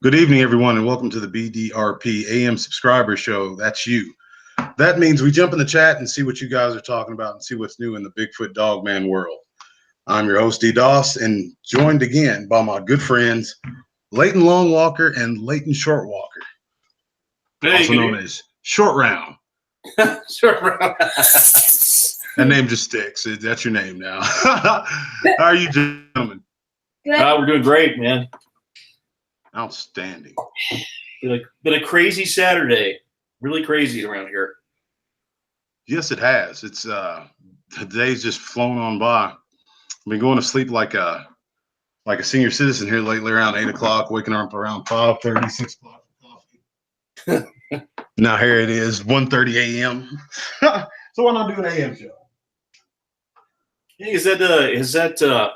Good evening, everyone, and welcome to the BDRP AM subscriber show. That's you. That means we jump in the chat and see what you guys are talking about and see what's new in the Bigfoot Dogman world. I'm your host, D. Doss, and joined again by my good friends, Layton Longwalker and Layton Shortwalker, also known as Short Round. Short Round. That name just sticks. That's your name now. How are you, gentlemen? Good. We're doing great, man. Outstanding. Been a crazy Saturday. Really crazy around here. Yes, it has. It's the day's just flown on by. I've been going to sleep like a senior citizen here lately around 8 o'clock, waking up around 5:30, 6 o'clock for coffee. Now here it is, 1:30 a.m. So why not do an AM show? Hey, is that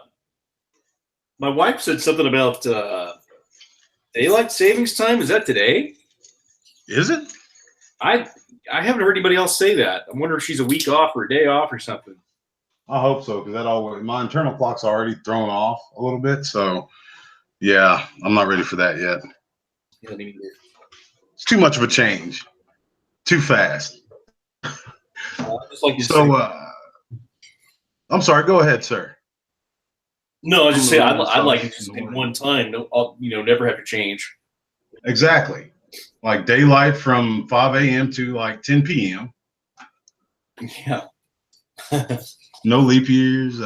my wife said something about daylight savings time? Is that today? Is it? I haven't heard anybody else say that. I wonder if she's a week off or a day off or something. I hope so, because that always, my internal clock's already thrown off a little bit. So yeah, I'm not ready for that yet. Yeah, me neither. It's too much of a change. Too fast. Just like you say. I'm sorry, go ahead, sir. No, I was just saying I'd like it just in one time. No, never have to change. Exactly. Like daylight from 5 a.m. to like 10 p.m. Yeah. No leap years.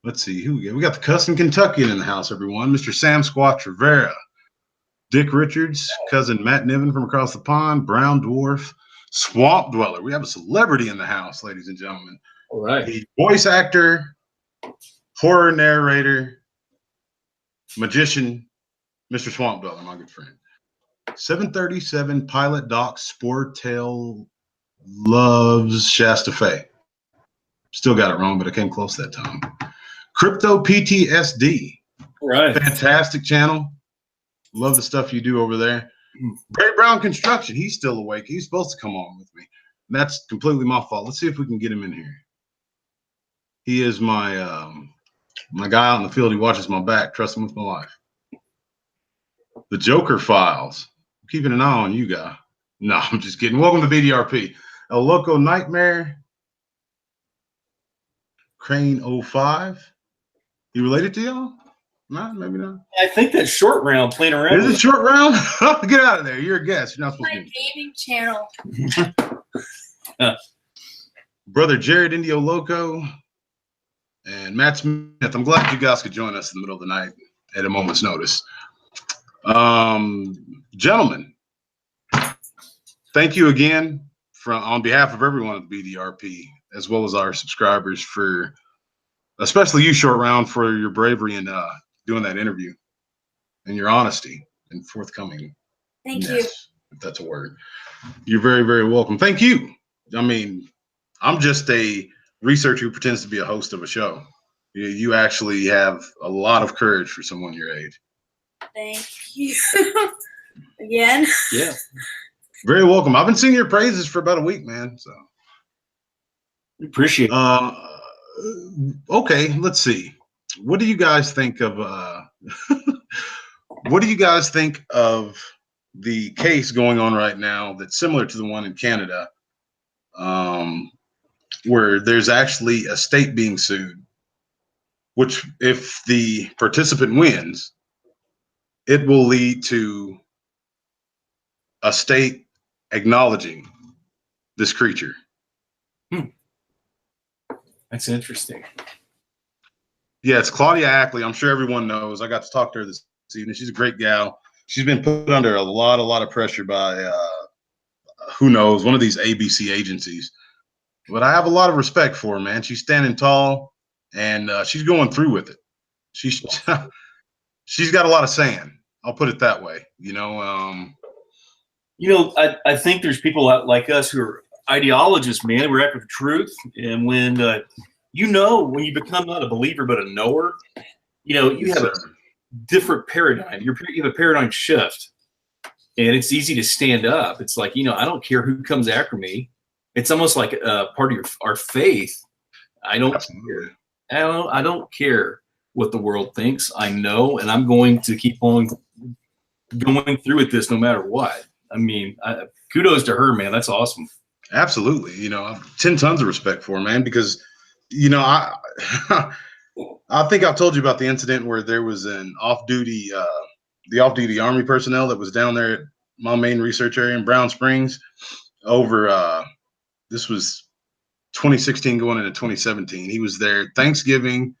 Let's see who we got. We got the Custom Kentuckian in the house, everyone. Mr. Sam Squatch Rivera, Dick Richards, cousin Matt Niven from across the pond, Brown Dwarf, Swamp Dweller. We have a celebrity in the house, ladies and gentlemen. All right. The voice actor, horror narrator, magician, Mr. Swamp Dweller, my good friend. 737 Pilot Doc Sportail loves Shasta Fe. Still got it wrong, but I came close that time. Crypto PTSD. All right. Fantastic channel. Love the stuff you do over there. Barry Brown Construction. He's still awake. He's supposed to come on with me. And that's completely my fault. Let's see if we can get him in here. He is my my guy out in the field. He watches my back. Trust him with my life. The Joker Files. I'm keeping an eye on you, guy. No, I'm just kidding. Welcome to BDRP. El Loco Nightmare. Crane 05. You related to y'all? No, maybe not. I think that's Short Round playing around. Is it Short Round? Get out of there. You're a guest. You're not supposed My gaming channel. Brother Jared Indio Loco and Matt Smith. I'm glad you guys could join us in the middle of the night at a moment's notice. Gentlemen, thank you again on behalf of everyone at the BDRP, as well as our subscribers, for especially you, Short Round, for your bravery in doing that interview and your honesty and forthcoming. Thank you. If that's a word. You're very, very welcome. Thank you. I mean, I'm just a researcher who pretends to be a host of a show. You actually have a lot of courage for someone your age. Thank you. Again. Yeah. Very welcome. I've been singing your praises for about a week, man. So Appreciate it. Okay, let's see. What do you guys think of what do you guys think of the case going on right now that's similar to the one in Canada, where there's actually a state being sued, which if the participant wins, it will lead to a state acknowledging this creature. That's interesting. Yeah, it's Claudia Ackley. I'm sure everyone knows. I got to talk to her this evening. She's a great gal. She's been put under a lot of pressure by who knows, one of these ABC agencies. But I have a lot of respect for her, man. She's standing tall, and she's going through with it. She's got a lot of saying. I'll put it that way. I think there's people like us who are ideologists, man. We're after the truth, and when when you become not a believer but a knower, you have a different paradigm. You have a paradigm shift, and it's easy to stand up. It's like, I don't care who comes after me. It's almost like part of our faith. I don't care. what the world thinks. I know, and I'm going to keep on going through with this no matter what. I mean, kudos to her, man. That's awesome. Absolutely. You know, 10 tons of respect for her, man, because, you know, I I think I've told you about the incident where there was an off-duty, the off-duty Army personnel that was down there at my main research area in Brown Springs over, this was 2016 going into 2017. He was there Thanksgiving,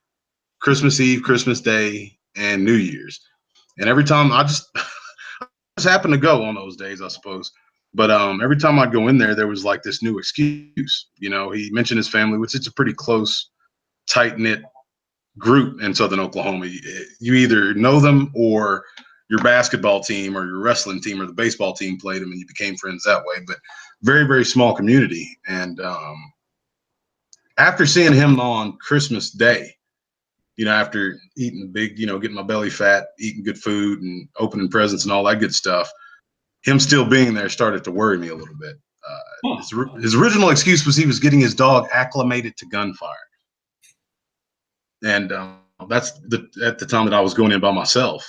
Christmas Eve, Christmas Day, and New Year's. And every time I just happened to go on those days, I suppose. But every time I'd go in there, there was like this new excuse. You know, he mentioned his family, which it's a pretty close, tight-knit group in Southern Oklahoma. You either know them or your basketball team or your wrestling team or the baseball team played them and you became friends that way. But very, very small community. And after seeing him on Christmas Day, you know, after eating big, you know, getting my belly fat, eating good food and opening presents and all that good stuff, him still being there started to worry me a little bit. His original excuse was he was getting his dog acclimated to gunfire. And that's at the time that I was going in by myself.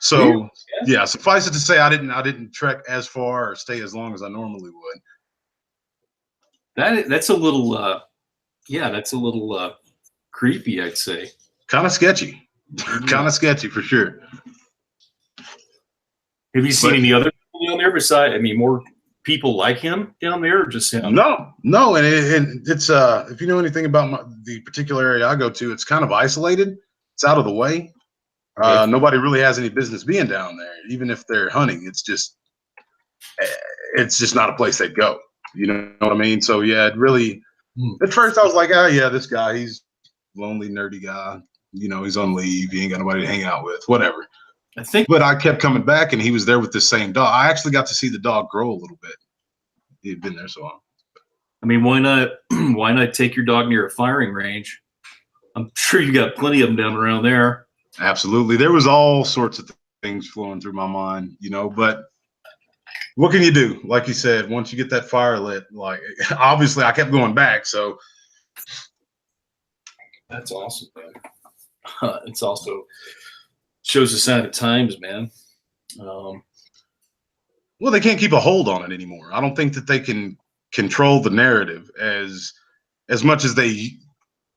So yeah, suffice it to say, I didn't trek as far or stay as long as I normally would. That's a little, that's a little creepy, I'd say. Kind of sketchy. Kind of sketchy for sure. Have you seen any other people down there besides, I mean, more people like him down there or just him? No. And it's, if you know anything about the particular area I go to, it's kind of isolated. It's out of the way. Nobody really has any business being down there, even if they're hunting. It's just not a place they go. You know what I mean? So yeah, it really, at first I was like, oh yeah, this guy, he's a lonely, nerdy guy. You know, he's on leave. He ain't got nobody to hang out with, whatever. But I kept coming back and he was there with the same dog. I actually got to see the dog grow a little bit. He had been there so long. I mean, why not take your dog near a firing range? I'm sure you got plenty of them down around there. Absolutely. There was all sorts of things flowing through my mind, you know, but what can you do? Like you said, once you get that fire lit, like obviously I kept going back. So that's awesome, man. It's also shows the sign of times, man. Well, they can't keep a hold on it anymore. I don't think that they can control the narrative as much as they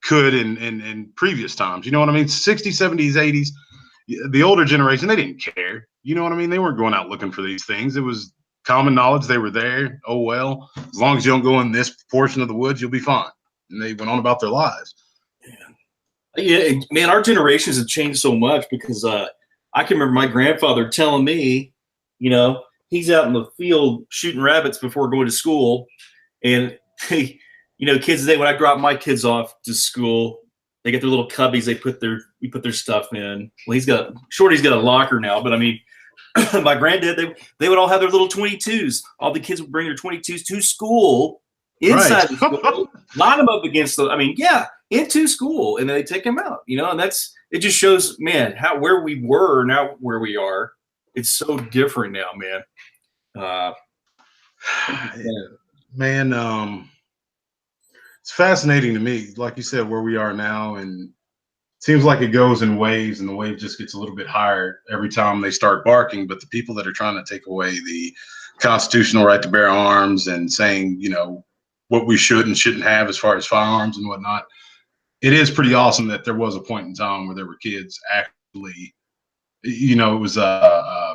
could in previous times. You know what I mean? 60s, 70s, 80s, the older generation, they didn't care. You know what I mean? They weren't going out looking for these things. It was common knowledge. They were there. Oh, well, as long as you don't go in this portion of the woods, you'll be fine. And they went on about their lives. Yeah, man, our generations have changed so much because I can remember my grandfather telling me, you know, he's out in the field shooting rabbits before going to school. And, you know, kids today, when I drop my kids off to school, they get their little cubbies. We put their stuff in. Well, Shorty's got a locker now, but I mean, my granddad, they would all have their little 22s. All the kids would bring their 22s to school inside the school, line them up against into school, and then they take them out, you know, and it just shows, man, where we were now where we are. It's so different now, man. It's fascinating to me, like you said, where we are now, and it seems like it goes in waves, and the wave just gets a little bit higher every time they start barking. But the people that are trying to take away the constitutional right to bear arms and saying, you know, what we should and shouldn't have as far as firearms and whatnot, it is pretty awesome that there was a point in time where there were kids actually, you know, it was a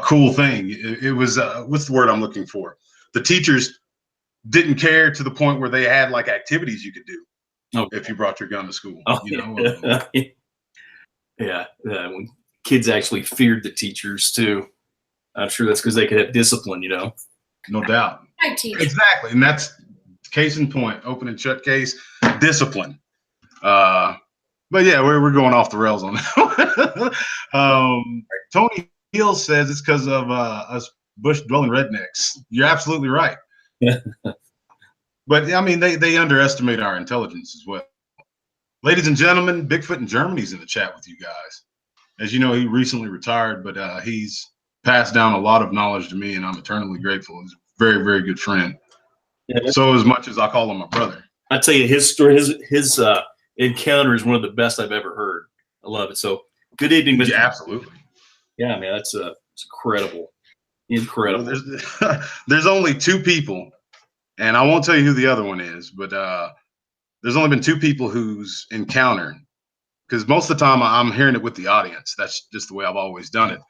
cool thing. It was what's the word I'm looking for? The teachers didn't care to the point where they had like activities you could do if you brought your gun to school. You know, yeah. When kids actually feared the teachers too. I'm sure that's because they could have discipline, you know. No doubt. Exactly, and that's case in point. Open and shut case. Discipline. But yeah, we're going off the rails on that. Tony Hill says it's because of us bush dwelling rednecks. You're absolutely right. But I mean, they underestimate our intelligence as well. Ladies and gentlemen, Bigfoot in Germany's in the chat with you guys. As you know, he recently retired, but he's passed down a lot of knowledge to me, and I'm eternally grateful. He's a very, very good friend. Yeah. So as much as I call him my brother. I tell you, his story, his encounter is one of the best I've ever heard. I love it. So, good evening, Mr. Yeah, absolutely. Yeah, man, it's incredible, incredible. Well, there's only two people, and I won't tell you who the other one is, but there's only been two people whose encounter, because most of the time I'm hearing it with the audience. That's just the way I've always done it.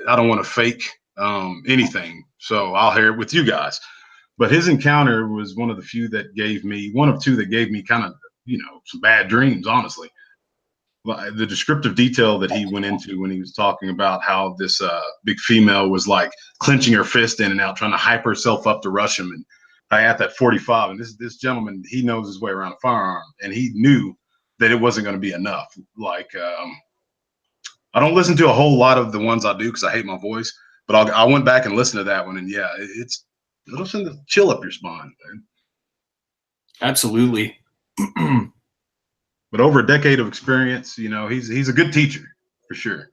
I don't want to fake anything, so I'll hear it with you guys. But his encounter was one of the few that gave me, one of two that gave me kind of, some bad dreams, honestly. The descriptive detail that he went into when he was talking about how this big female was like clenching her fist in and out, trying to hype herself up to rush him. And I at that 45, and this gentleman, he knows his way around a firearm, and he knew that it wasn't going to be enough. Like, I don't listen to a whole lot of the ones I do because I hate my voice, but I went back and listened to that one, and yeah, it'll send a chill up your spine, man. Absolutely. But over a decade of experience, he's a good teacher for sure.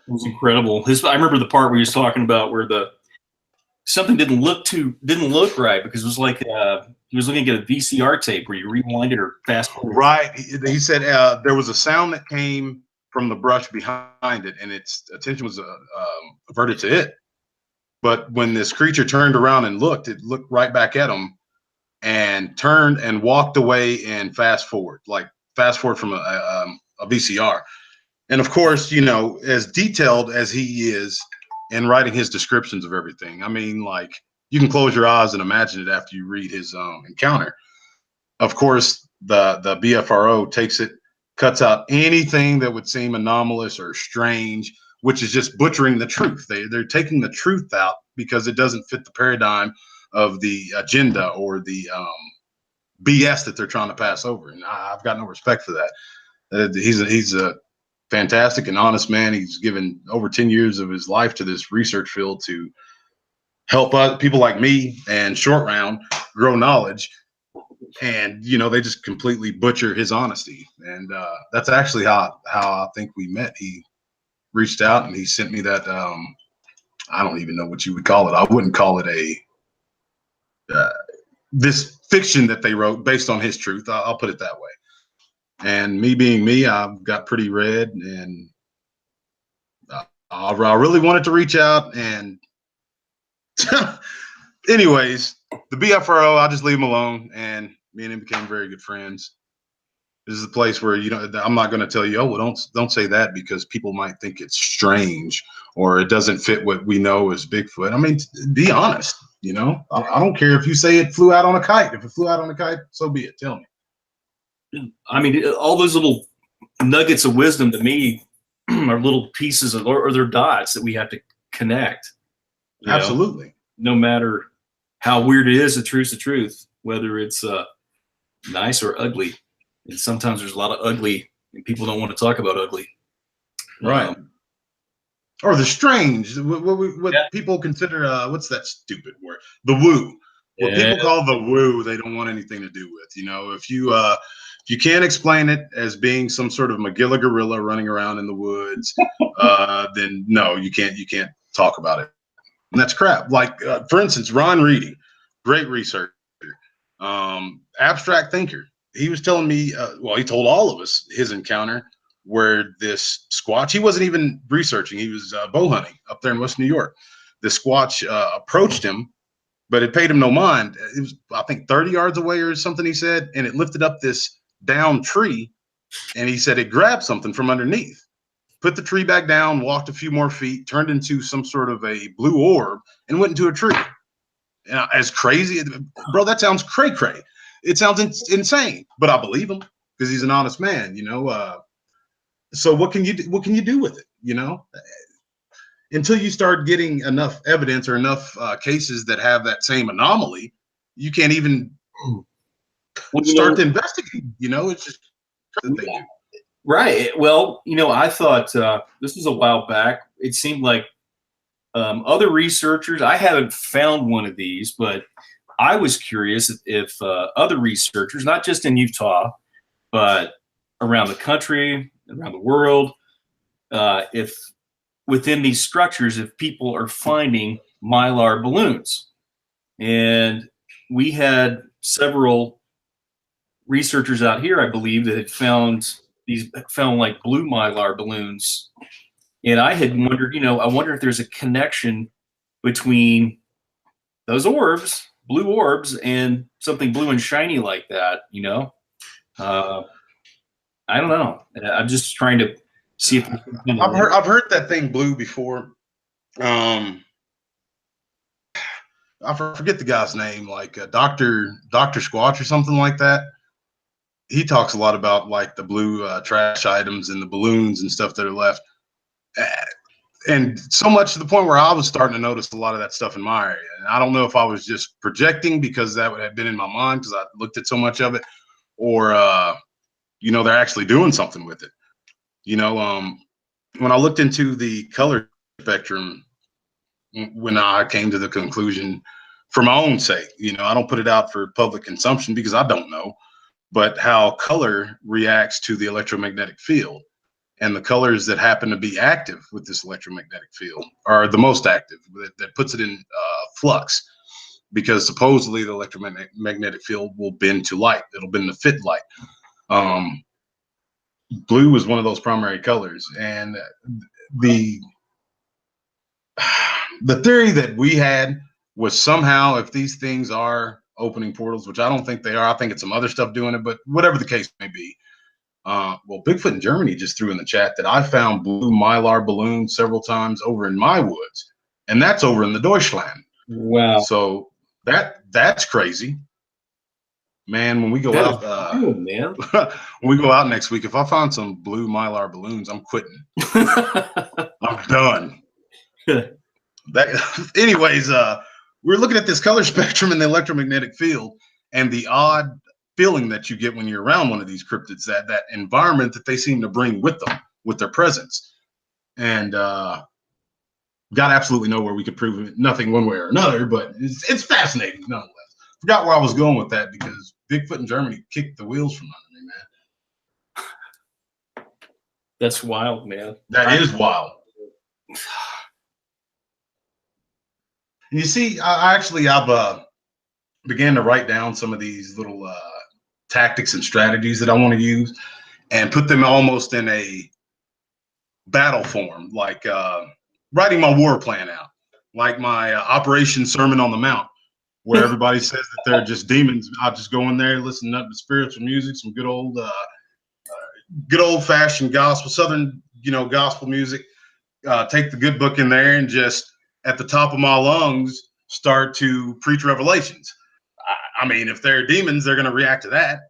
It was incredible. I remember the part where he was talking about where something didn't look right because it was like he was looking at a VCR tape where you rewind it or fast forward. Right. He said there was a sound that came from the brush behind it, and its attention was averted to it. But when this creature turned around and looked, it looked right back at him and turned and walked away and fast forward from a VCR. And of course, as detailed as he is in writing his descriptions of everything, I mean, like, you can close your eyes and imagine it after you read his encounter. Of course, the BFRO takes it, cuts out anything that would seem anomalous or strange, which is just butchering the truth. They're taking the truth out because it doesn't fit the paradigm of the agenda or the BS that they're trying to pass over. And I've got no respect for that. He's a fantastic and honest man. He's given over 10 years of his life to this research field to help people like me and Short Round grow knowledge. And, they just completely butcher his honesty. And that's actually how I think we met. He reached out and he sent me that, I don't even know what you would call it. I wouldn't call it this fiction that they wrote based on his truth. I'll put it that way. And me being me, I've got pretty red, and I really wanted to reach out. And anyways, the BFRO, I'll just leave him alone, and me and him became very good friends. This is a place where I'm not going to tell you, oh, well, don't say that because people might think it's strange or it doesn't fit what we know as Bigfoot. I mean, be honest. I don't care if you say it flew out on a kite. If it flew out on a kite, so be it. Tell me. I mean, all those little nuggets of wisdom to me are little pieces or they're dots that we have to connect. Absolutely. No matter how weird it is, the truth's the truth, whether it's nice or ugly. And sometimes there's a lot of ugly, and people don't want to talk about ugly. Right. Or the strange, what people consider, what's that stupid word? The woo. What people call the woo, they don't want anything to do with. If you can't explain it as being some sort of Magilla gorilla running around in the woods, then no, you can't talk about it. And that's crap. Like, for instance, Ron Reading, great researcher, abstract thinker. He was telling me, he told all of us his encounter where this Squatch, he wasn't even researching, he was bow hunting up there in West New York. The Squatch approached him, but it paid him no mind. It was, I think, 30 yards away or something, he said, and it lifted up this down tree, and he said it grabbed something from underneath, put the tree back down, walked a few more feet, turned into some sort of a blue orb, and went into a tree. And as crazy, bro, that sounds cray-cray. It sounds insane, but I believe him because he's an honest man, So what can you do with it? Until you start getting enough evidence or enough cases that have that same anomaly, you can't even start to investigate. It's just right. Well, I thought this was a while back. It seemed like other researchers. I haven't found one of these, but I was curious if other researchers, not just in Utah, but around the country, around the world, if within these structures, if people are finding mylar balloons. And we had several researchers out here, I believe, that had found like blue mylar balloons. And I had wondered, I wonder if there's a connection between those orbs, blue orbs, and something blue and shiny like that, I don't know. I'm just trying to see if I've heard that thing blue before. I forget the guy's name, like Dr. Squatch or something like that. He talks a lot about like the blue trash items and the balloons and stuff that are left. And so much to the point where I was starting to notice a lot of that stuff in my area. And I don't know if I was just projecting because that would have been in my mind because I looked at so much of it, or, they're actually doing something with it. When I looked into the color spectrum, when I came to the conclusion for my own sake, I don't put it out for public consumption because I don't know, but how color reacts to the electromagnetic field. And the colors that happen to be active with this electromagnetic field are the most active, that puts it in flux, because supposedly the electromagnetic field will bend to light. It'll bend to fit light. Blue is one of those primary colors. And the theory that we had was somehow if these things are opening portals, which I don't think they are, I think it's some other stuff doing it, but whatever the case may be. Well, Bigfoot in Germany just threw in the chat that I found blue mylar balloons several times over in my woods, and that's over in the Deutschland. Wow. So that's crazy, man. When we go out, man. when we go out next week, if I find some blue mylar balloons, I'm quitting. I'm done. Anyways, we're looking at this color spectrum in the electromagnetic field, and the odd feeling that you get when you're around one of these cryptids, that environment that they seem to bring with them, with their presence. And got absolutely nowhere we could prove it, nothing one way or another, but it's fascinating nonetheless. Forgot where I was going with that because Bigfoot in Germany kicked the wheels from under me, man. That's wild, man. That is wild. And you see, I've began to write down some of these little tactics and strategies that I want to use and put them almost in a battle form, like writing my war plan out, like my Operation Sermon on the Mount, where everybody says that they're just demons. I'll just go in there, listen up to spiritual music, some good old fashioned gospel, Southern, gospel music, take the good book in there and just at the top of my lungs, start to preach revelations. I mean, if they're demons, they're going to react to that.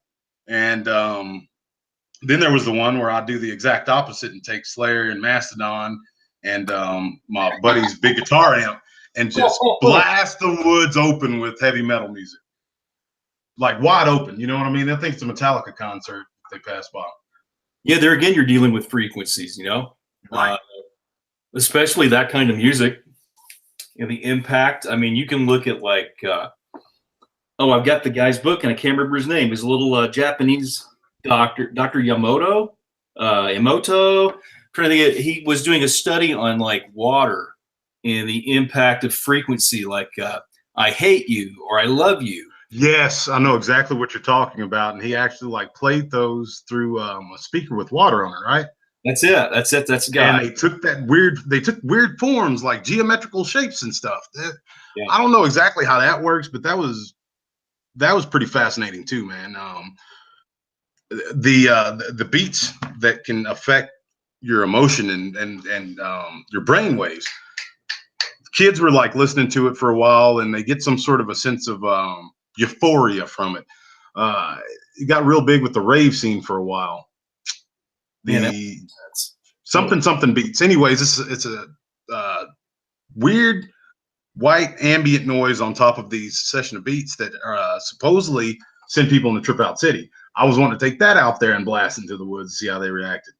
And then there was the one where I do the exact opposite and take Slayer and Mastodon and my buddy's big guitar amp and just blast the woods open with heavy metal music. Like wide open, you know what I mean? They think it's a Metallica concert if they pass by. Yeah, there again, you're dealing with frequencies, Right. Especially that kind of music and the impact. I mean, you can look at like, I've got the guy's book and I can't remember his name. He's a little Japanese doctor, Dr. Emoto. Trying to think, he was doing a study on like water and the impact of frequency, like I hate you or I love you. Yes, I know exactly what you're talking about. And he actually like played those through a speaker with water on it, right? That's it. That's the guy. And they took weird forms like geometrical shapes and stuff. Yeah. I don't know exactly how that works, but that was pretty fascinating too, man. The beats that can affect your emotion and your brain waves. Kids were like listening to it for a while, and they get some sort of a sense of euphoria from it. It got real big with the rave scene for a while. Something beats. Anyways, it's a weird white ambient noise on top of these session of beats that supposedly send people in the Trip Out City. I was wanting to take that out there and blast into the woods, see how they reacted.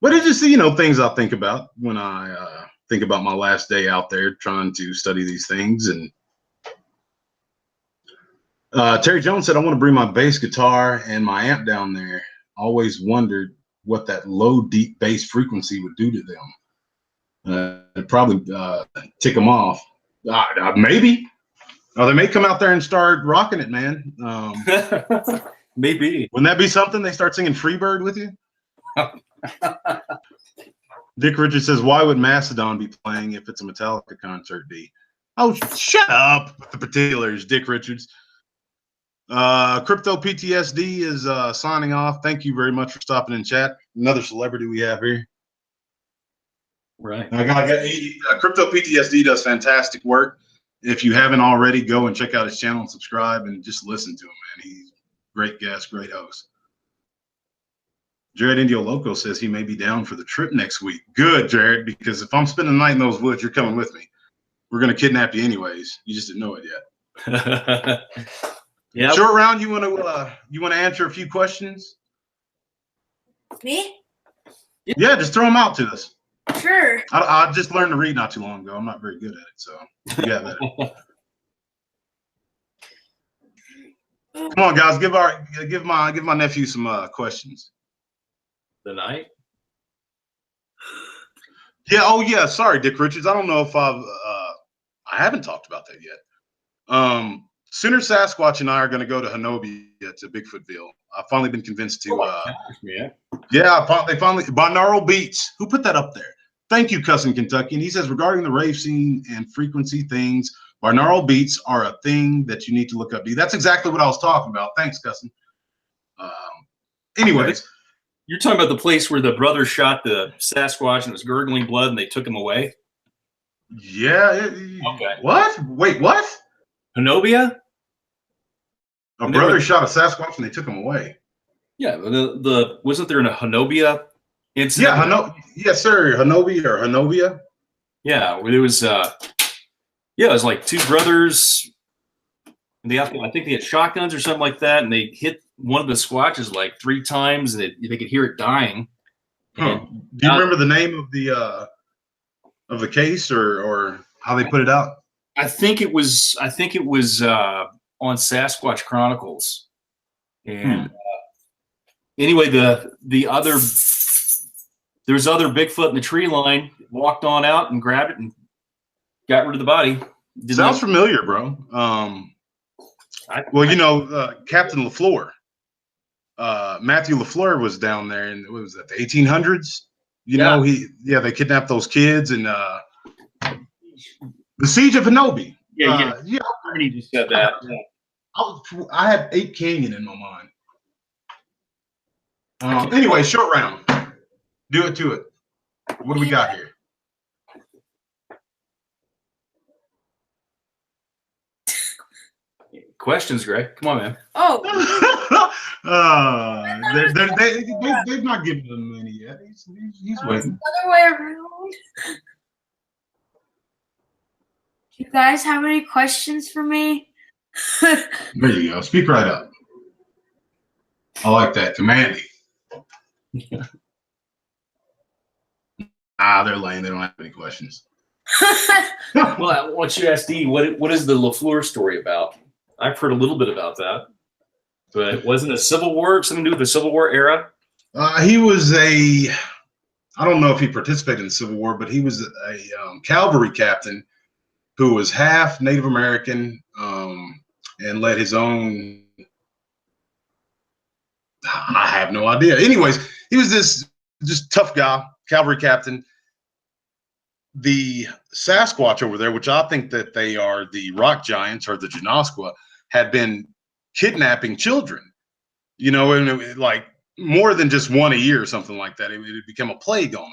But it's just, things I think about when I think about my last day out there trying to study these things. And Terry Jones said, I want to bring my bass guitar and my amp down there. Always wondered what that low, deep bass frequency would do to them. It'd probably tick them off. Maybe. Oh, they may come out there and start rocking it, man. Maybe. Wouldn't that be something? They start singing Freebird with you? Dick Richards says, why would Mastodon be playing if it's a Metallica concert, D? Oh, shut up with the particulars, Dick Richards. Crypto PTSD is signing off. Thank you very much for stopping in chat. Another celebrity we have here. Right. Crypto PTSD does fantastic work. If you haven't already, go and check out his channel and subscribe and just listen to him, man. He's a great guest, great host. Jared Indio Loco says he may be down for the trip next week. Good, Jared, because if I'm spending the night in those woods, you're coming with me. We're going to kidnap you anyways. You just didn't know it yet. Yeah. Short round, you want to answer a few questions? Me? Yeah, just throw them out to us. Sure. I just learned to read not too long ago. I'm not very good at it, so yeah. Come on, guys, give my nephew some questions. The night. Yeah. Oh, yeah. Sorry, Dick Richards. I don't know if I haven't talked about that yet. Sooner Sasquatch and I are going to go to Hanobia to Bigfootville. I've finally been convinced to. Yeah. Yeah, they finally binaural beats. Who put that up there? Thank you, Cousin Kentucky. And he says, regarding the rave scene and frequency things, binaural beats are a thing that you need to look up. That's exactly what I was talking about. Thanks, Cousin. Anyways. You're talking about the place where the brother shot the Sasquatch and was gurgling blood and they took him away? Yeah. Okay. What? Wait, what? Hanobia? A brother shot a Sasquatch and they took him away. Yeah. The wasn't there a Hanobia incident? Yeah, yes, sir. Hanobia. Yeah, where there was it was like two brothers. And I think they had shotguns or something like that, and they hit one of the Squatches like 3 times, and they could hear it dying. Huh. Do you remember the name of the case or how they put it out? I think it was on Sasquatch Chronicles. And anyway, the other Bigfoot in the tree line walked on out and grabbed it and got rid of the body. Sounds familiar, bro. Captain LaFleur, Matthew LaFleur was down there, and what was that, the 1800s? They kidnapped those kids, and the Siege of Hanobi. Yeah. He just said that. I have 8 Canyon in my mind. Anyway, short round. Do it to it. What do we got here? Questions, Greg. Come on, man. Oh. They've not given him any yet. He's waiting. Other way around. You guys have any questions for me? There you go. Speak right up. I like that. Commanding. They're lame. They don't have any questions. Well, I want you to ask D, what is the LaFleur story about? I've heard a little bit about that, but wasn't it Civil War, something to do with the Civil War era? He was I don't know if he participated in the Civil War, but he was a cavalry captain who was half Native American and led his own. I have no idea. Anyways, he was this just tough guy, cavalry captain. The Sasquatch over there, which I think that they are the rock giants or the Janoskwa, had been kidnapping children, and it, like more than just one a year or something like that. It had become a plague on him.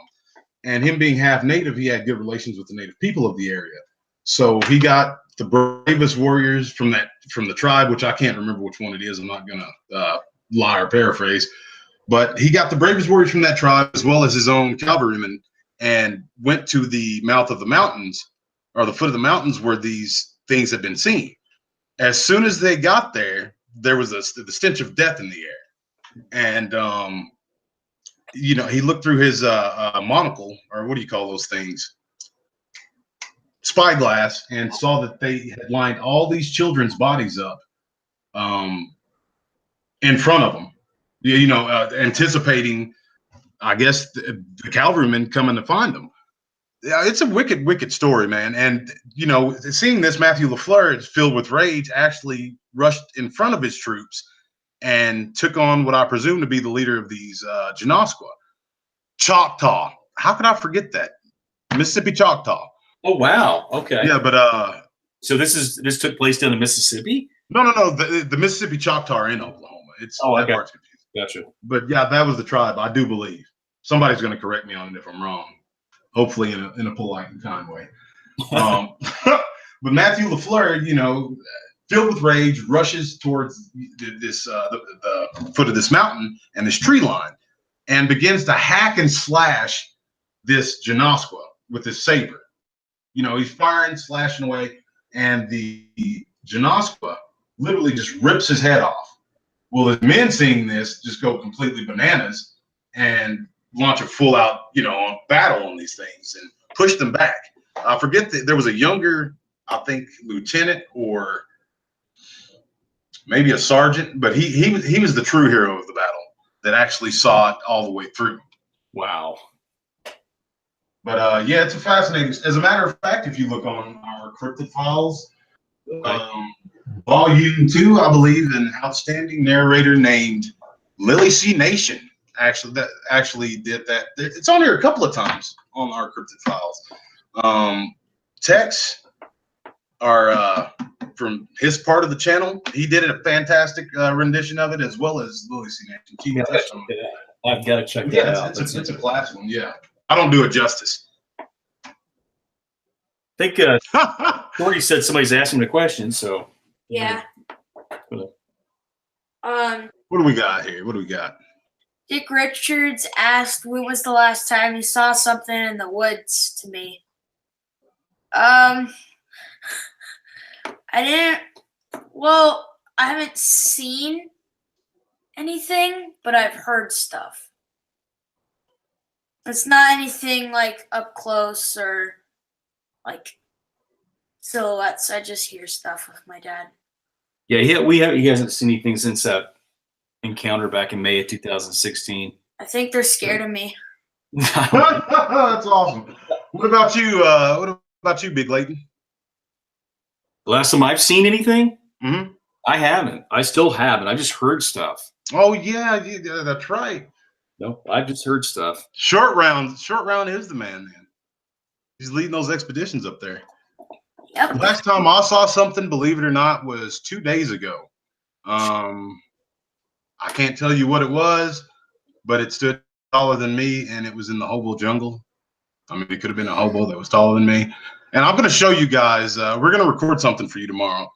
And him being half Native, he had good relations with the Native people of the area. So he got the bravest warriors from the tribe, which I can't remember which one it is. I'm not going to lie or paraphrase. But he got the bravest warriors from that tribe as well as his own cavalrymen and went to the mouth of the mountains or the foot of the mountains where these things had been seen. As soon as they got there, there was the stench of death in the air. And, he looked through his monocle, or what do you call those things? Spyglass, and saw that they had lined all these children's bodies up in front of them, anticipating, I guess, the cavalrymen coming to find them. Yeah, it's a wicked, wicked story, man. And you know, seeing this, Matthew Lafleur, filled with rage, actually rushed in front of his troops and took on what I presume to be the leader of these Janoskwa, Choctaw. How could I forget that? Mississippi Choctaw. Oh wow. Okay. Yeah, but so this took place down in Mississippi? no. The Mississippi Choctaw are in Oklahoma. It's that part's confusing. Gotcha. But yeah, that was the tribe, I do believe. Somebody's going to correct me on it if I'm wrong. Hopefully in a polite and kind way. But Matthew Lafleur, you know, filled with rage, rushes towards the foot of this mountain and this tree line, and begins to hack and slash this Janoskwa with his saber. You know, he's firing, slashing away, and the Janoskwa literally just rips his head off. Well, the men seeing this just go completely bananas and launch a full-out, you know, battle on these things and push them back. I forget that there was a younger, I think, lieutenant or maybe a sergeant, but he was the true hero of the battle that actually saw it all the way through. Wow. But yeah, it's a fascinating. As a matter of fact, if you look on our Cryptid Files, Volume 2, I believe, an outstanding narrator named Lily C. Nation actually did that. It's on here a couple of times on our Cryptid Files. Tex, our from his part of the channel, he did a fantastic rendition of it, as well as Lily C. Nation. I've got to check that out. It's a class one. Yeah, I don't do it justice. I think Corey said somebody's asking the question, so Yeah. What do we got here? What do we got? Dick Richards asked when was the last time you saw something in the woods to me. I haven't seen anything, but I've heard stuff. It's not anything like up close or like silhouettes. I just hear stuff with my dad. Yeah, he hasn't seen anything since that encounter back in May of 2016. I think they're scared of me. That's awesome. What about you? What about you, Big Layton? The last time I've seen anything, Mm-hmm. I haven't. I still haven't. I just heard stuff. Oh yeah, that's right. No, I just heard stuff. Short round is the man. He's leading those expeditions up there. Yep. Last time I saw something, believe it or not, was 2 days ago. I can't tell you what it was, but it stood taller than me, and it was in the hobo jungle. I mean, it could have been a hobo that was taller than me. And I'm going to show you guys. We're going to record something for you tomorrow,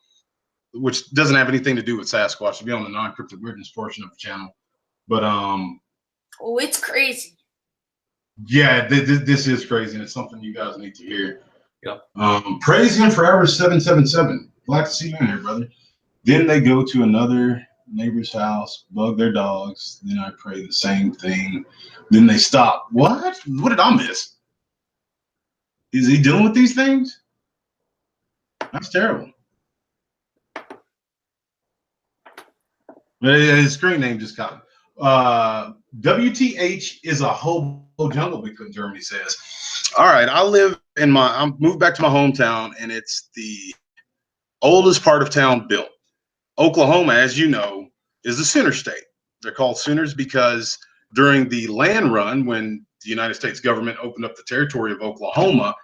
which doesn't have anything to do with Sasquatch. It'll be on the non-cryptid weirdness portion of the channel. But oh, it's crazy. yeah, this is crazy, and it's something you guys need to hear. Yep. Praise him forever 777. Glad to see you in here, brother. Then they go to another neighbor's house, bug their dogs. Then I pray the same thing. Then they stop. What? What did I miss? Is he dealing with these things? That's terrible. His screen name just got WTH is a hobo jungle, Bigfoot in Germany says. All right, I'm moved back to my hometown, and it's the oldest part of town built. Oklahoma, as you know, is the Sooner State. They're called Sooners because during the land run, when the United States government opened up the territory of Oklahoma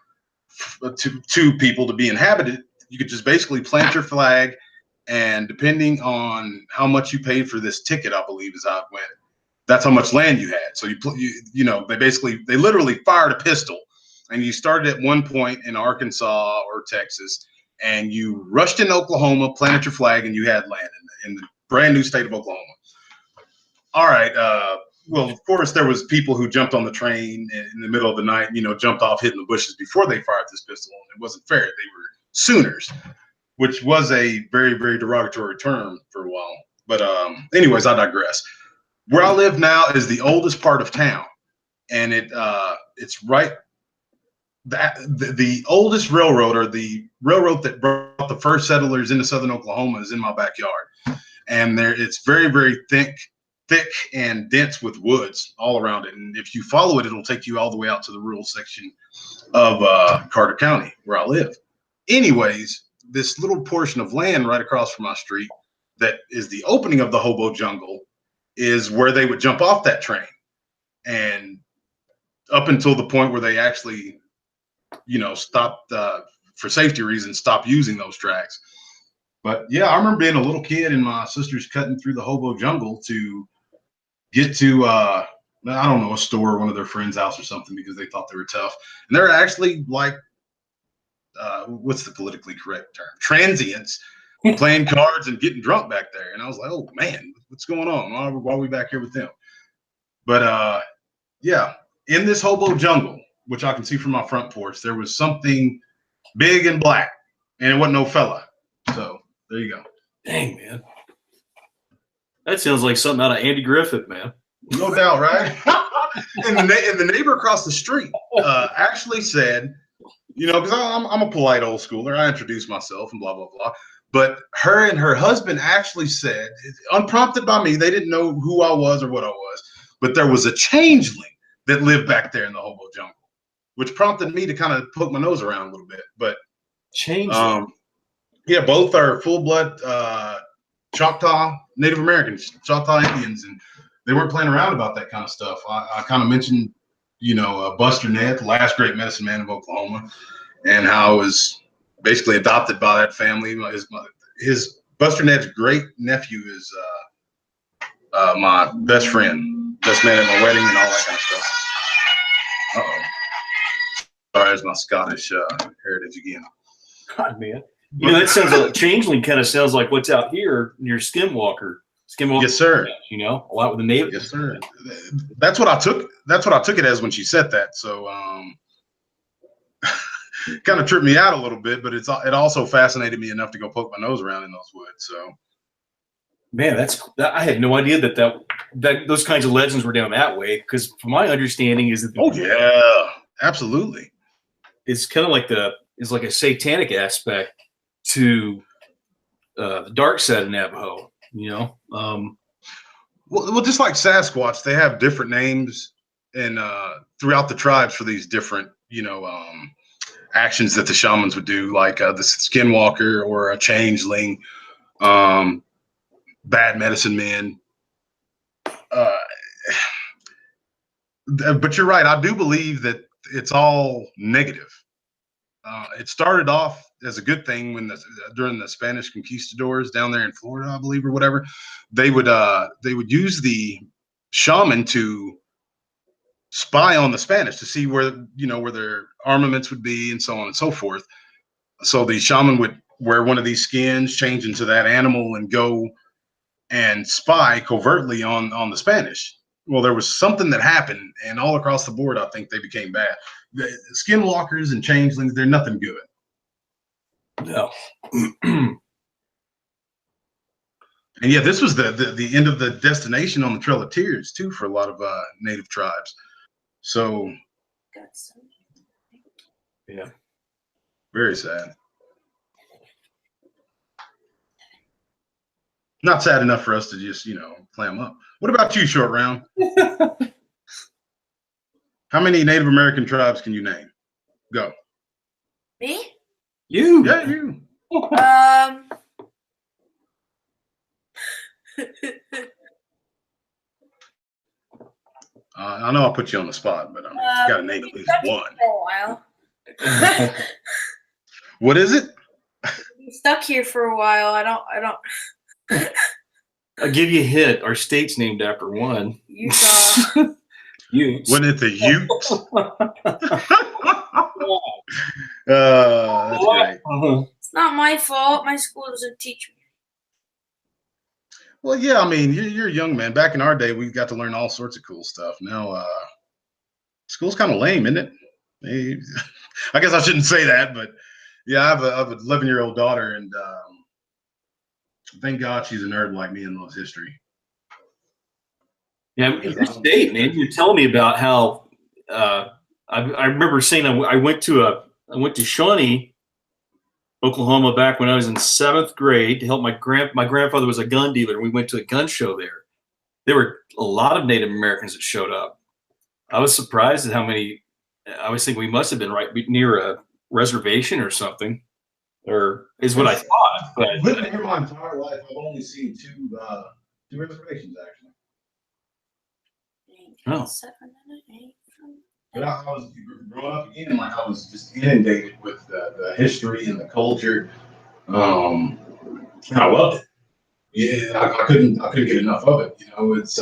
to people to be inhabited, you could just basically plant your flag, and depending on how much you paid for this ticket, I believe is how it went, that's how much land you had. So they literally fired a pistol, and you started at one point in Arkansas or Texas, and you rushed in Oklahoma, planted your flag, and you had land in the brand new state of Oklahoma. All right. Well, of course, there was people who jumped on the train in the middle of the night, jumped off, hid in the bushes before they fired this pistol. And it wasn't fair. They were Sooners, which was a very, very derogatory term for a while. But anyways, I digress. Where I live now is the oldest part of town, and it's right. The oldest railroad, or the railroad that brought the first settlers into southern Oklahoma, is in my backyard, and it's very, very thick thick and dense with woods all around it. And if you follow it, it'll take you all the way out to the rural section of Carter County, where I live. Anyways, this little portion of land right across from my street that is the opening of the hobo jungle is where they would jump off that train. And up until the point where they actually, stopped for safety reasons, stopped using those tracks. But yeah, I remember being a little kid and my sisters cutting through the hobo jungle to get to, I don't know, a store or one of their friends' house or something because they thought they were tough. And they're actually like, what's the politically correct term? Transients playing cards and getting drunk back there. And I was like, oh man, what's going on? Why are we back here with them? But yeah, in this hobo jungle, which I can see from my front porch, there was something big and black, and it wasn't no fella. So there you go. Dang, man. That sounds like something out of Andy Griffith, man. No doubt, right? and the neighbor across the street actually said, because I'm a polite old schooler. I introduced myself and blah, blah, blah. But her and her husband actually said, unprompted by me, they didn't know who I was or what I was, but there was a changeling that lived back there in the hobo jungle, which prompted me to kind of poke my nose around a little bit. But changeling. Yeah, both are full-blood Choctaw Native Americans, Choctaw Indians, and they weren't playing around about that kind of stuff. I kind of mentioned, Buster Ned, the last great medicine man of Oklahoma, and how I was basically adopted by that family. His Buster Ned's great nephew is my best friend, best man at my wedding, and all that kind of stuff. Uh-oh. Sorry, there's my Scottish heritage again. God, man. That sounds like changeling. Kind of sounds like what's out here near Skinwalker. Yes, sir. A lot with the native. Yes, sir. That's what I took it as when she said that. So, kind of tripped me out a little bit, but it also fascinated me enough to go poke my nose around in those woods. So, man, I had no idea that those kinds of legends were down that way. Because from my understanding is that yeah, absolutely, it's kind of like it's like a satanic aspect to the dark side of Navajo. Well, just like Sasquatch, they have different names and throughout the tribes for these different, actions that the shamans would do, like the skinwalker or a changeling, bad medicine men. But you're right. I do believe that it's all negative. It started off as a good thing during the Spanish conquistadors down there in Florida, I believe, or whatever. They would use the shaman to spy on the Spanish to see where their armaments would be and so on and so forth. So the shaman would wear one of these skins, change into that animal, and go and spy covertly on the Spanish. Well, there was something that happened, and all across the board, I think they became bad. The skinwalkers and changelings, they're nothing good. No. And yeah, this was the end of the destination on the Trail of Tears too for a lot of native tribes. So yeah, very sad. Not sad enough for us to just clam up. What about you, Short Round? How many Native American tribes can you name? Go. Me? You. Yeah, you. I know I put you on the spot, but you got to name at least one. For a while. What is it? I'm stuck here for a while. I don't. I'll give you a hint. Our state's named after one. Utah. Utes. Wasn't it the Utes? That's great. It's not my fault. My school doesn't teach me. Well, yeah, I mean, you're a young man. Back in our day, we got to learn all sorts of cool stuff. Now, school's kind of lame, isn't it? I guess I shouldn't say that, but yeah, I have an 11-year-old daughter, and thank God she's a nerd like me and loves history. Yeah, in your state, man, you're telling me about how I remember saying I went to Shawnee, Oklahoma, back when I was in 7th grade to help my grandfather was a gun dealer, and we went to a gun show there. there were a lot of Native Americans that showed up. I was surprised at how many. I was thinking we must have been right near a reservation or something, or is what I thought. But living here my entire life, I've only seen two reservations actually. Oh. But I was growing up again, like I was just inundated with the history and the culture. And I loved it. Yeah, I couldn't get enough of it. You know, it's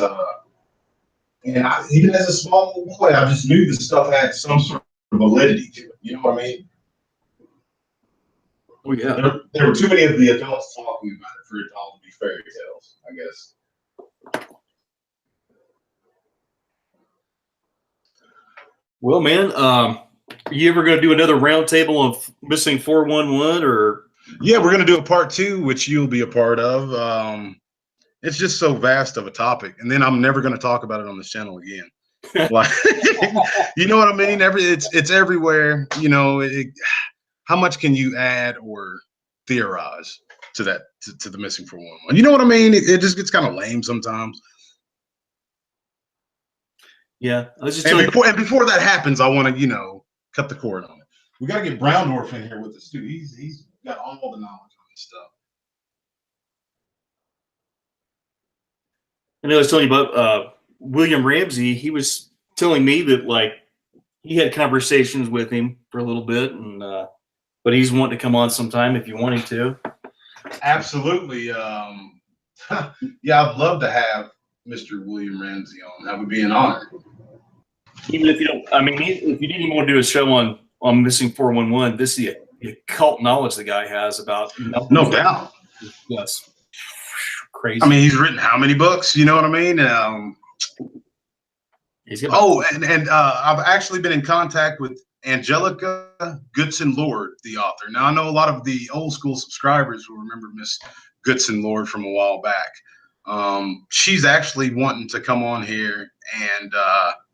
and even as a small boy, I just knew this stuff had some sort of validity to it. You know what I mean? Oh yeah. There were too many of the adults talking about it for it all to be fairy tales, I guess. Well, man, are you ever going to do another roundtable of missing 411 or? Yeah, we're going to do a part 2, which you'll be a part of. It's just so vast of a topic, and then I'm never going to talk about it on this channel again. Like, you know what I mean? It's everywhere. You know, how much can you add or theorize to that to the missing 411? You know what I mean? It just gets kind of lame sometimes. Yeah, I was just before that happens, I want to cut the cord on it. We got to get Browndorf in here with us too. He's got all the knowledge on this stuff. I know I was telling you about William Ramsey. He was telling me that like he had conversations with him for a little bit, and but he's wanting to come on sometime if you want him to. Absolutely. Yeah, I'd love to have Mr. William Ramsey on. That would be an honor. Even if you don't, I mean, if you didn't even want to do a show on missing 411, this is the occult knowledge the guy has about. No doubt. Yes. Crazy. I mean, he's written how many books? You know what I mean? I've actually been in contact with Angelica Goodson Lord, the author. Now, I know a lot of the old school subscribers will remember Miss Goodson Lord from a while back. She's actually wanting to come on here and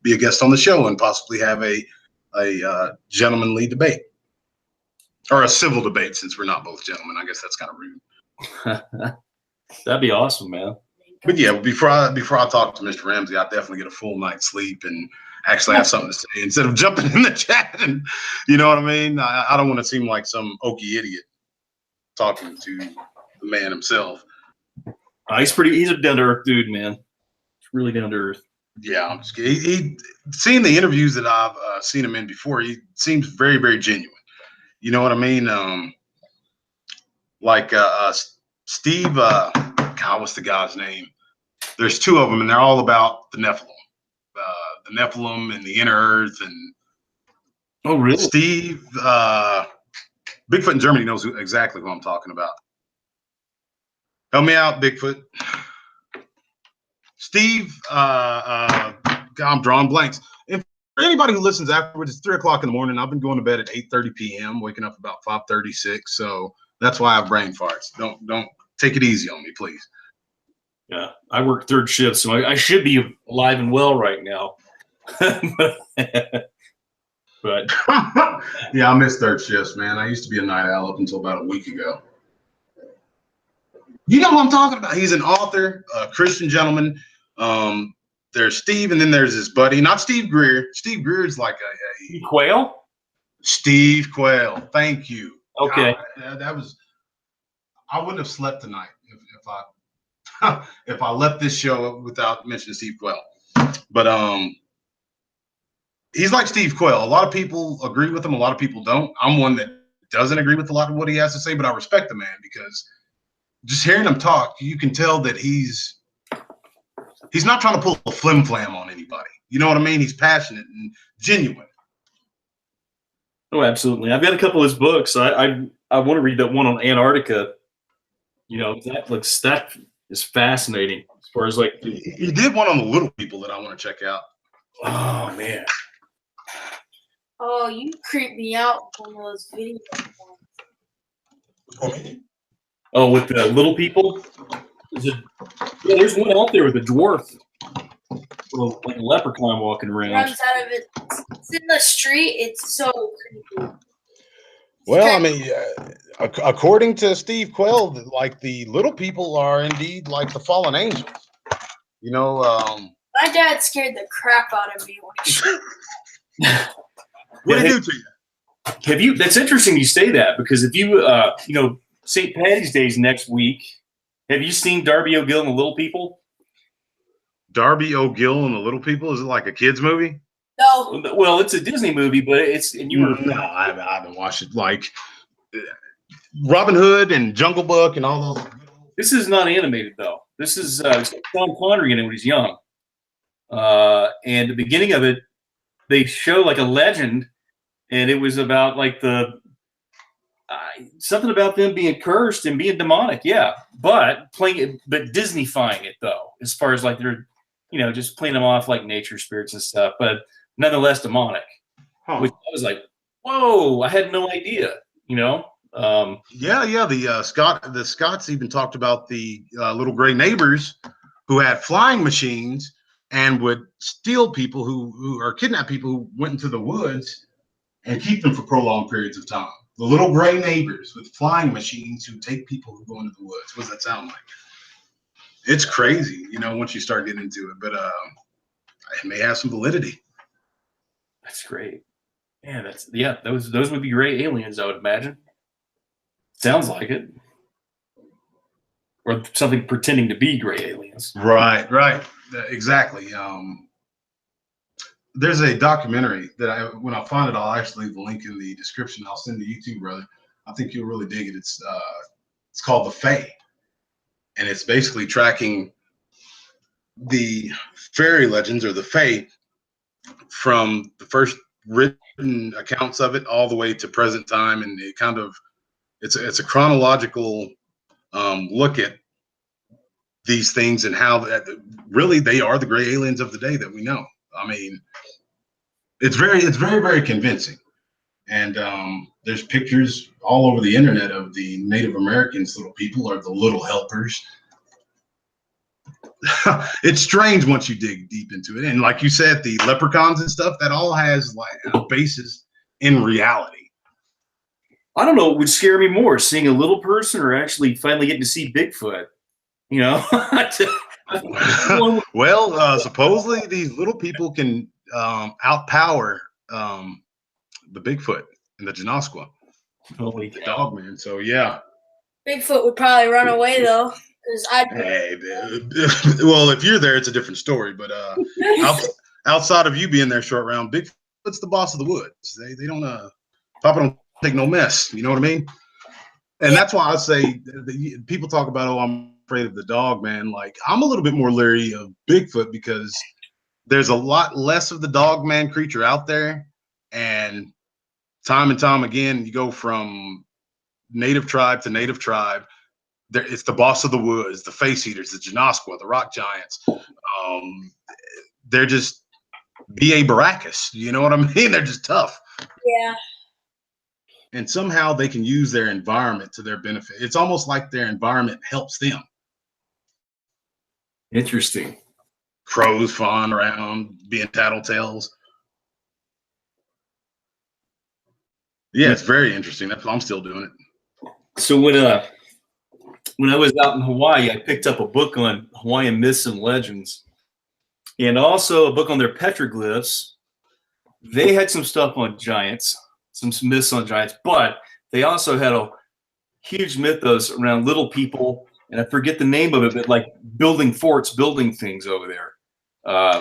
be a guest on the show and possibly have a gentlemanly debate or a civil debate, since we're not both gentlemen. I guess that's kind of rude. That'd be awesome, man. But yeah, before I talk to Mr. Ramsey, I definitely get a full night's sleep and actually have something to say instead of jumping in the chat. And you know what I mean? I don't want to seem like some okie idiot talking to the man himself. He's a down to earth dude, man. He's really down to earth. Yeah, I'm just kidding. He seeing the interviews that I've seen him in before, he seems very, very genuine. You know what I mean? Steve, God, what's the guy's name? There's 2 of them, and they're all about the Nephilim and the inner earth. And oh, really? Steve, Bigfoot in Germany knows exactly who I'm talking about. Help me out, Bigfoot. Steve, God, I'm drawing blanks. And for anybody who listens afterwards, it's 3 o'clock in the morning. I've been going to bed at 8:30 p.m., waking up about 5:36. So that's why I have brain farts. Don't take it easy on me, please. Yeah, I work 3rd shift, so I should be alive and well right now. But yeah, I miss 3rd shifts, man. I used to be a night owl up until about a week ago. You know what I'm talking about? He's an author, a Christian gentleman. There's Steve, and then there's his buddy, not Steve Greer. Steve Greer is like a Quail. Steve Quail. Thank you. Okay. God, I wouldn't have slept tonight if I left this show without mentioning Steve Quail. But he's like Steve Quail. A lot of people agree with him. A lot of people don't. I'm one that doesn't agree with a lot of what he has to say, but I respect the man because just hearing him talk, you can tell that he's not trying to pull a flim flam on anybody. You know what I mean? He's passionate and genuine. Oh, absolutely. I've got a couple of his books. I want to read that one on Antarctica. You know, that is fascinating as far as like. He did one on the little people that I want to check out. Oh man. Oh, you creep me out on those videos. Oh, with the little people? Yeah, there's one out there with a dwarf. Like a leprechaun walking around. Runs out of it. It's in the street. It's so creepy. Well, I mean, according to Steve Quail, like the little people are indeed like the fallen angels. You know, My dad scared the crap out of me when he what did he do to you? Have you? That's interesting you say that, because if you, you know, St. Patty's Day is next week. Have you seen Darby O'Gill and the Little People? Darby O'Gill and the Little People? Is it like a kids movie? No. Well, it's a Disney movie, but it's, and you were, No, I haven't watched it. Like Robin Hood and Jungle Book and all those. This is not animated though. This is Sean Connery in it when he's young. And the beginning of it, they show like a legend, and it was about like the something about them being cursed and being demonic. Yeah, but playing it, but Disney-fying it though, as far as like they're, you know, just playing them off like nature spirits and stuff, but nonetheless demonic. Huh. Which I was like, whoa, I had no idea. You know. Yeah. The Scots even talked about the little gray neighbors who had flying machines and would steal people who or kidnap people who went into the woods and keep them for prolonged periods of time. The little gray neighbors with flying machines who take people who go into the woods. What does that sound like? It's crazy, you know, once you start getting into it, but it may have some validity. That's great. Yeah, those would be great aliens, I would imagine. Sounds like it. Or something pretending to be gray aliens. Right. Exactly. There's a documentary that when I find it, I'll actually leave the link in the description. I'll send to you too, brother. I think you'll really dig it. It's called The Fae, and it's basically tracking the fairy legends or the Fae from the first written accounts of it all the way to present time, and it kind of it's a chronological look at these things and how that really they are the gray aliens of the day that we know. I mean, it's very convincing, and there's pictures all over the internet of the Native Americans, little people, or the little helpers. It's strange once you dig deep into it, and like you said, the leprechauns and stuff, that all has like a basis in reality. I don't know what would scare me more, seeing a little person or actually finally getting to see Bigfoot. You know? Well, supposedly these little people can outpower the Bigfoot and the Janoskwa, the Dogman. So yeah. Bigfoot would probably run away though, because Hey, well, if you're there, it's a different story. But outside of you being there short round, Bigfoot's the boss of the woods. They don't Papa don't take no mess. You know what I mean? And that's why I say people talk about, oh, I'm afraid of the Dogman. Like, I'm a little bit more leery of Bigfoot because there's a lot less of the Dogman creature out there, and time again, you go from native tribe to native tribe. It's the boss of the woods, the face eaters, the Janoskwa, the rock giants. They're just B.A. Baracus. You know what I mean? They're just tough. Yeah. And somehow they can use their environment to their benefit. It's almost like their environment helps them. Interesting. Crows flying around, being tattletales. Yeah, it's very interesting. That's why I'm still doing it. So when I was out in Hawaii, I picked up a book on Hawaiian myths and legends, and also a book on their petroglyphs. They had some stuff on giants, some myths on giants, but they also had a huge mythos around little people, and I forget the name of it, but like building forts, building things over there,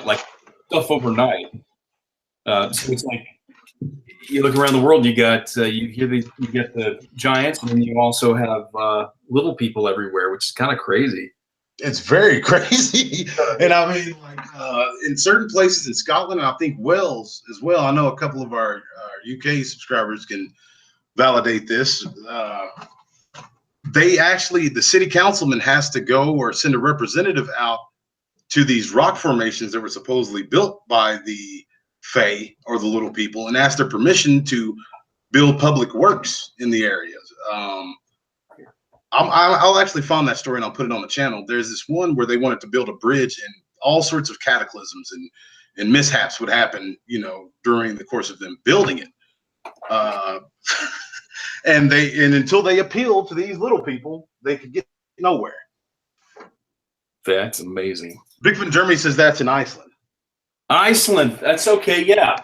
like stuff overnight. So it's like you look around the world, you got you get the giants, and then you also have little people everywhere, which is kind of crazy. It's very crazy. And I mean, like in certain places in Scotland, and I think Wales as well. I know a couple of our UK subscribers can validate this. They actually, the city councilman has to go or send a representative out to these rock formations that were supposedly built by the Fae or the little people and ask their permission to build public works in the areas. I'll actually find that story and I'll put it on the channel. There's this one where they wanted to build a bridge, and all sorts of cataclysms and mishaps would happen, you know, during the course of them building it. And until they appealed to these little people, they could get nowhere. That's amazing. Bigfoot in Germany says that's in Iceland. Iceland. That's okay. Yeah.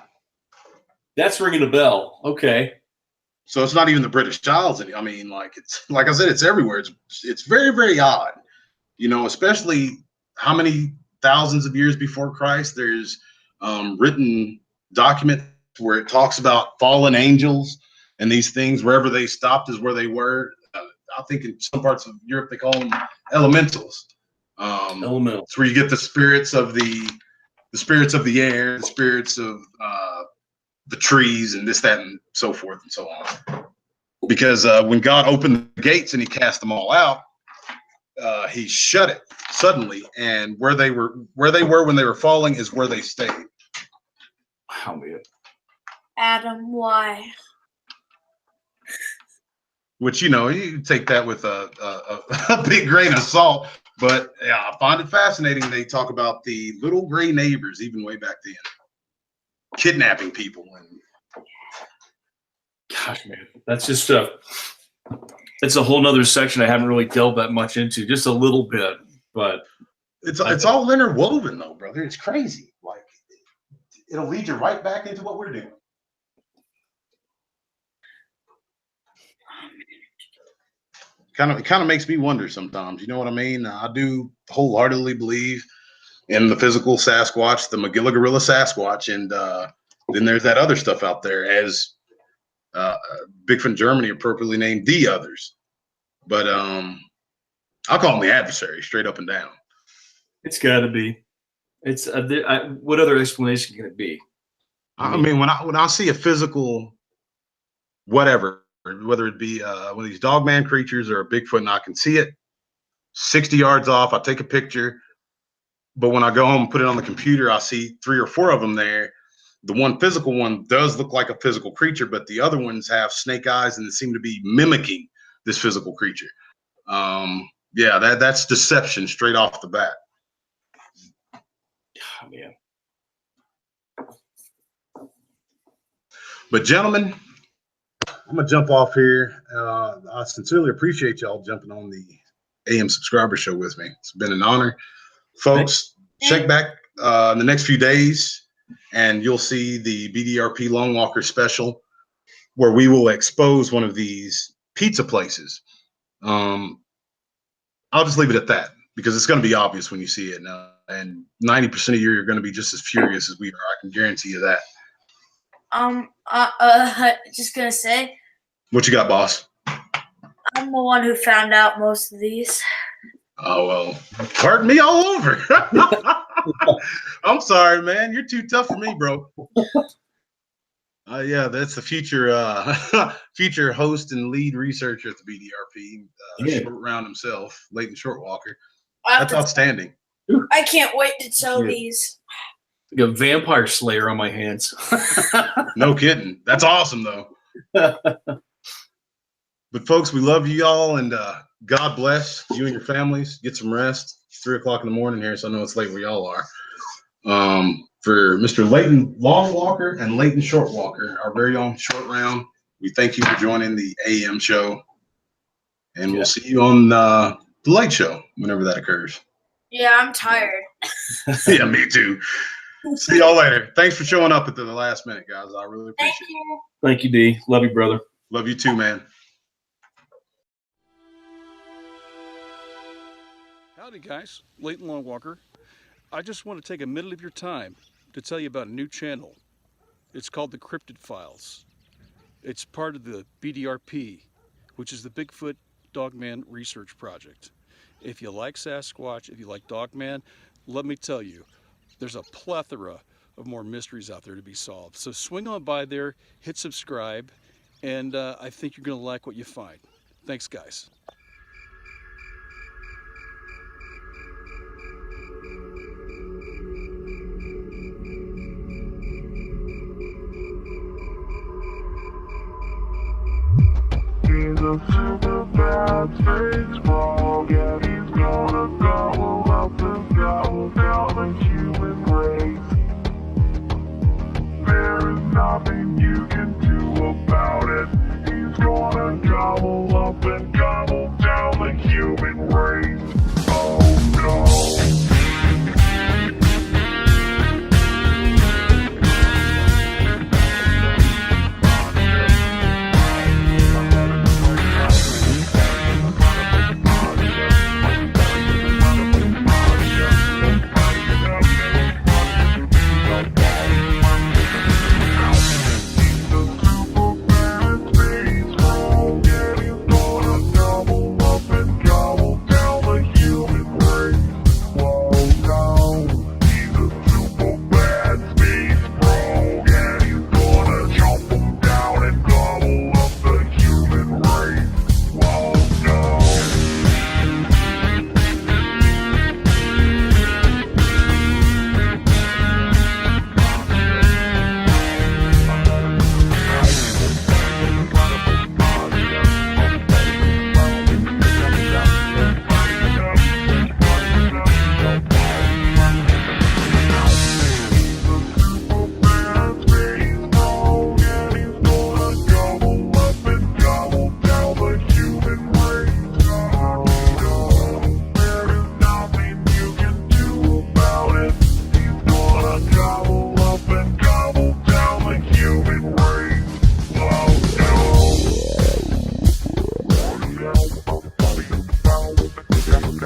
That's ringing a bell. Okay. So it's not even the British Isles. I mean, like I said, it's everywhere. It's very, very odd, especially how many thousands of years before Christ there's written document where it talks about fallen angels and these things. Wherever they stopped is where they were. I think in some parts of Europe they call them elementals. Elemental. It's where you get the spirits of the spirits of the air, the spirits of the trees, and this, that, and so forth and so on. Because when God opened the gates and he cast them all out, he shut it suddenly, and where they were when they were falling is where they stayed. Wow, man. Adam, why? Which, you take that with a big grain of salt. But yeah, I find it fascinating. They talk about the little gray neighbors, even way back then, kidnapping people. And gosh, man, that's just it's a whole nother section I haven't really delved that much into, just a little bit. But it's all interwoven, though, brother. It's crazy. Like, it'll lead you right back into what we're doing. It kind of makes me wonder sometimes. You know what I mean? I do wholeheartedly believe in the physical Sasquatch, the Magilla Gorilla Sasquatch, and then there's that other stuff out there, as Bigfoot in Germany appropriately named the others. But I'll call them the adversary, straight up and down. It's got to be. It's what other explanation can it be? I mean, when I see a physical whatever, whether it be one of these Dogman creatures or a Bigfoot, and I can see it 60 yards off, I take a picture. But when I go home and put it on the computer, I see 3 or 4 of them there. The one physical one does look like a physical creature, but the other ones have snake eyes and they seem to be mimicking this physical creature. Yeah, that's deception straight off the bat. Oh, man. But gentlemen, I'm gonna jump off here. I sincerely appreciate y'all jumping on the AM Subscriber Show with me. It's been an honor, folks. Check back in the next few days, and you'll see the BDRP LongWalker special, where we will expose one of these pizza places. I'll just leave it at that because it's going to be obvious when you see it, and 90% of you are going to be just as furious as we are. I can guarantee you that. Just gonna say. What you got, boss? I'm the one who found out most of these. Oh, well, pardon me all over. I'm sorry, man. You're too tough for me, bro. Yeah, that's the future host and lead researcher at the BDRP. Short round himself, Layton Shortwalker. That's outstanding. I can't wait to tell these. Like a vampire slayer on my hands. No kidding. That's awesome, though. But folks, we love you all, and God bless you and your families. Get some rest. It's 3 o'clock in the morning here, so I know it's late where y'all are. For Mr. Layton Longwalker and Layton Shortwalker, our very own Short Round, we thank you for joining the AM show, and we'll see you on the late show whenever that occurs. Yeah, I'm tired. Yeah, me too. See y'all later. Thanks for showing up at the last minute, guys. I really appreciate it. Thank you, D. Love you, brother. Love you too, man. Howdy, guys. Layton Longwalker. I just want to take a minute of your time to tell you about a new channel. It's called the Cryptid Files. It's part of the BDRP, which is the Bigfoot Dogman Research Project. If you like Sasquatch, if you like Dogman, let me tell you, there's a plethora of more mysteries out there to be solved. So swing on by there, hit subscribe, and I think you're going to like what you find. Thanks, guys. He's a super bad space frog, and he's gonna gobble up and gobble down the human race. There is nothing you can do about it. He's gonna gobble up and gobble down the human race. Oh no.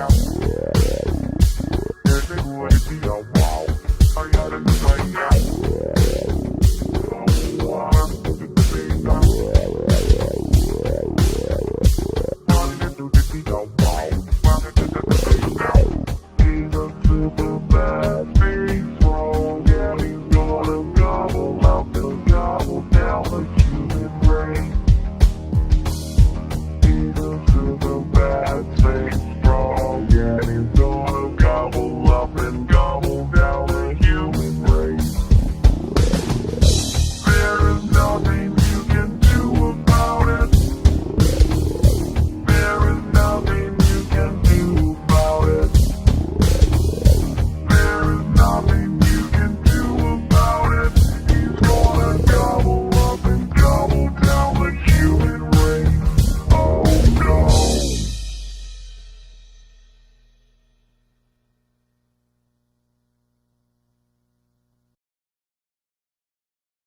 out.